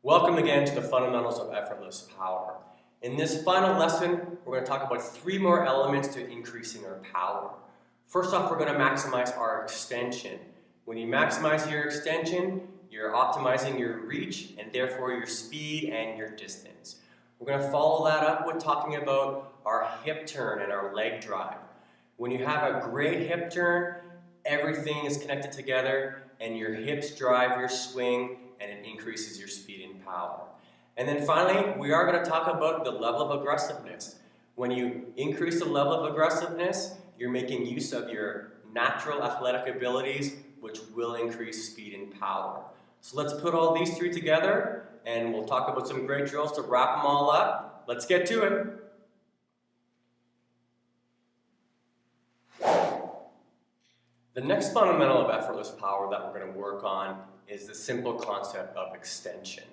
Welcome again to the fundamentals of effortless power. In this final lesson, we're going to talk about 3 more elements to increasing our power. First off, we're going to maximize our extension. When you maximize your extension, you're optimizing your reach and therefore your speed and your distance. We're going to follow that up with talking about our hip turn and our leg drive. When you have a great hip turn, everything is connected together and your hips drive your swing and it increases your speed and power. And then finally, we are going to talk about the level of aggressiveness. When you increase the level of aggressiveness, you're making use of your natural athletic abilities, which will increase speed and power. So let's put all these 3 together and we'll talk about some great drills to wrap them all up. Let's get to it. The next fundamental of effortless power that we're going to work on is the simple concept of extension.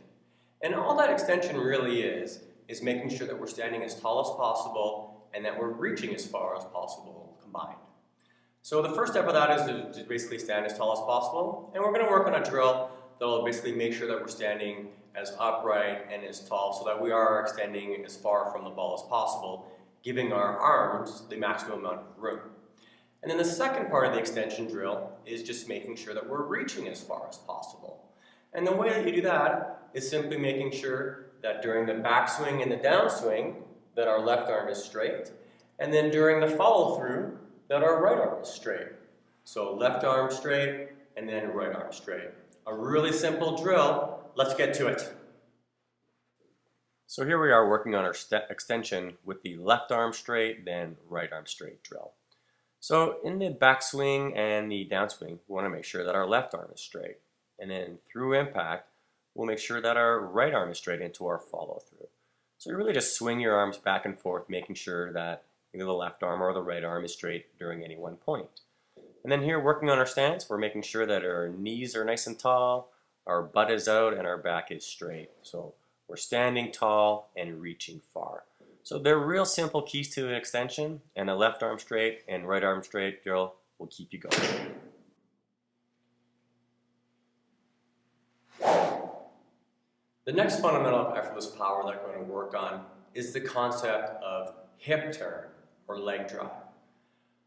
And all that extension really is making sure that we're standing as tall as possible and that we're reaching as far as possible combined. So the first step of that is to basically stand as tall as possible, and we're going to work on a drill that will basically make sure that we're standing as upright and as tall so that we are extending as far from the ball as possible, giving our arms the maximum amount of room. And then the second part of the extension drill is just making sure that we're reaching as far as possible. And the way that you do that is simply making sure that during the backswing and the downswing that our left arm is straight, and then during the follow through that our right arm is straight. So left arm straight and then right arm straight. A really simple drill. Let's get to it. So here we are working on our extension with the left arm straight, then right arm straight drill. So in the backswing and the downswing, we want to make sure that our left arm is straight. And then through impact, we'll make sure that our right arm is straight into our follow through. So you really just swing your arms back and forth, making sure that either the left arm or the right arm is straight during any one point. And then here, working on our stance, we're making sure that our knees are nice and tall, our butt is out, and our back is straight. So we're standing tall and reaching far. So they're real simple keys to an extension, and a left arm straight and right arm straight drill will keep you going. The next fundamental of effortless power that we're going to work on is the concept of hip turn or leg drive.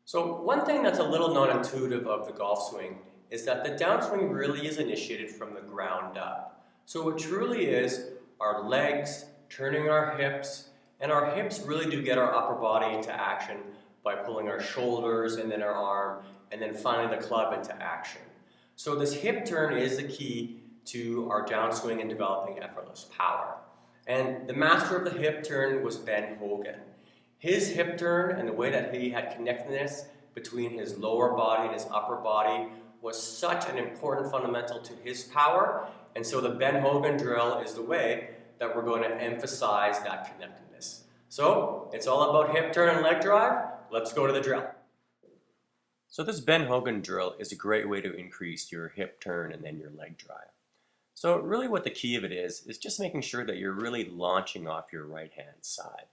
So one thing that's a little non-intuitive of the golf swing is that the downswing really is initiated from the ground up. So it truly is our legs turning our hips, and our hips really do get our upper body into action by pulling our shoulders and then our arm and then finally the club into action. So this hip turn is the key to our downswing and developing effortless power. And the master of the hip turn was Ben Hogan. His hip turn and the way that he had connectedness between his lower body and his upper body was such an important fundamental to his power. And so the Ben Hogan drill is the way that we're going to emphasize that connectedness. So it's all about hip turn and leg drive. Let's go to the drill. So this Ben Hogan drill is a great way to increase your hip turn and then your leg drive. So really what the key of it is just making sure that you're really launching off your right hand side.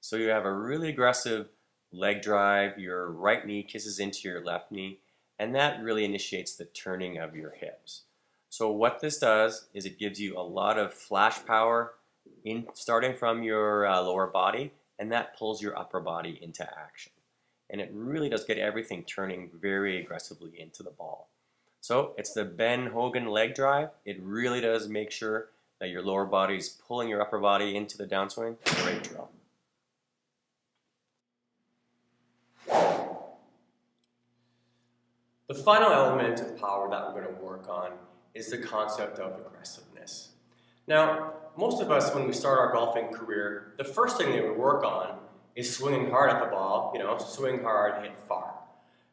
So you have a really aggressive leg drive, your right knee kisses into your left knee, and that really initiates the turning of your hips. So what this does is it gives you a lot of flash power starting from your lower body, and that pulls your upper body into action. And it really does get everything turning very aggressively into the ball. So it's the Ben Hogan leg drive. It really does make sure that your lower body is pulling your upper body into the downswing. Great drill. The final element of power that we're going to work on is the concept of aggressiveness. Now, most of us, when we start our golfing career, the first thing that we work on is swinging hard at the ball, swing hard, hit far.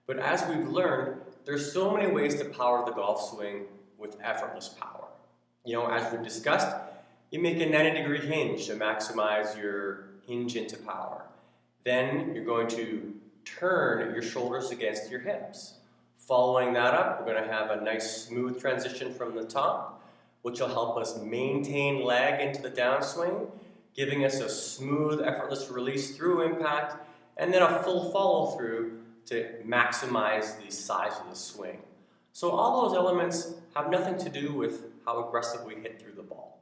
But as we've learned, there's so many ways to power the golf swing with effortless power. As we've discussed, you make a 90-degree hinge to maximize your hinge into power. Then you're going to turn your shoulders against your hips. Following that up, we're going to have a nice smooth transition from the top, which will help us maintain leg into the downswing, giving us a smooth, effortless release through impact, and then a full follow through to maximize the size of the swing. So all those elements have nothing to do with how aggressive we hit through the ball.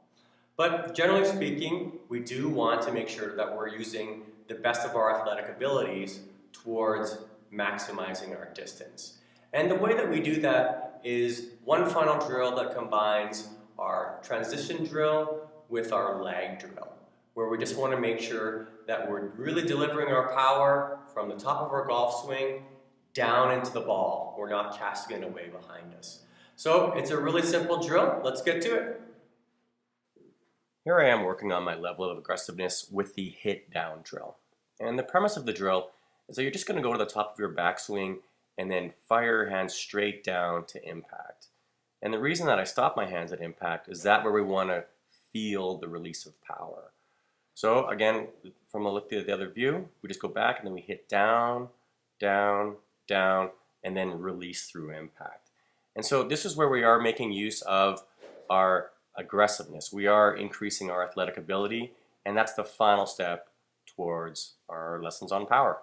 But generally speaking, we do want to make sure that we're using the best of our athletic abilities towards maximizing our distance. And the way that we do that is one final drill that combines our transition drill with our lag drill, where we just want to make sure that we're really delivering our power from the top of our golf swing down into the ball. We're not casting it away behind us. So it's a really simple drill. Let's get to it. Here I am working on my level of aggressiveness with the hit down drill. And the premise of the drill is that you're just going to go to the top of your backswing and then fire your hands straight down to impact. And the reason that I stop my hands at impact is that where we want to feel the release of power. So again, from a look at the other view, we just go back and then we hit down, down, down, and then release through impact. And so this is where we are making use of our aggressiveness. We are increasing our athletic ability, and that's the final step towards our lessons on power.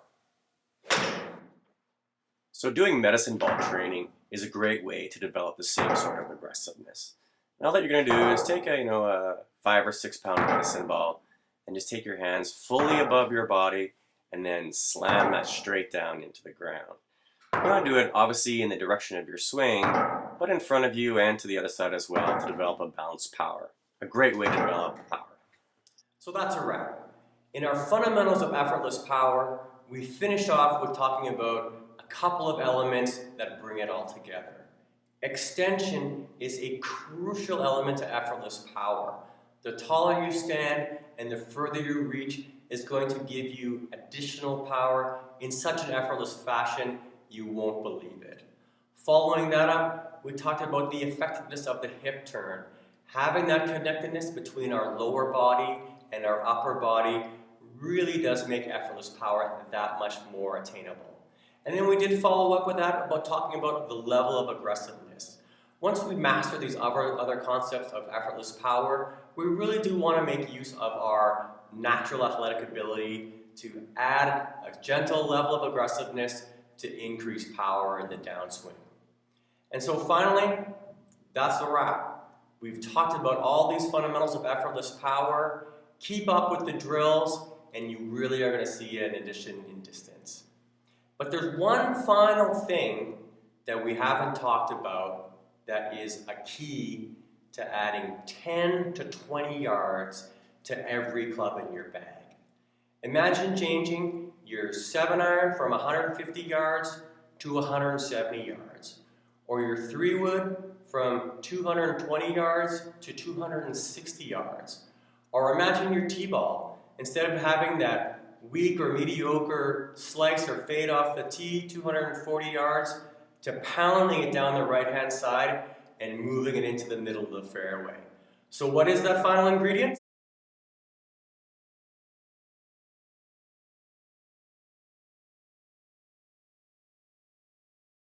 So doing medicine ball training is a great way to develop the same sort of aggressiveness. And all that you're going to do is take a 5 or 6 pound medicine ball and just take your hands fully above your body and then slam that straight down into the ground. You want to do it obviously in the direction of your swing, but in front of you and to the other side as well to develop a balanced power. A great way to develop power. So that's a wrap. In our fundamentals of effortless power, we finish off with talking about a couple of elements that bring it all together. Extension is a crucial element to effortless power. The taller you stand and the further you reach is going to give you additional power in such an effortless fashion you won't believe it. Following that up, we talked about the effectiveness of the hip turn. Having that connectedness between our lower body and our upper body really does make effortless power that much more attainable. And then we did follow up with that about talking about the level of aggressiveness. Once we master these other concepts of effortless power, we really do want to make use of our natural athletic ability to add a gentle level of aggressiveness to increase power in the downswing. And so finally, that's the wrap. We've talked about all these fundamentals of effortless power. Keep up with the drills, and you really are going to see an addition in distance. But there's one final thing that we haven't talked about that is a key to adding 10 to 20 yards to every club in your bag. Imagine changing your 7-iron from 150 yards to 170 yards, or your 3-wood from 220 yards to 260 yards. Or imagine your tee-ball, instead of having that weak or mediocre slice or fade off the tee 240 yards, to pounding it down the right-hand side and moving it into the middle of the fairway. So what is that final ingredient?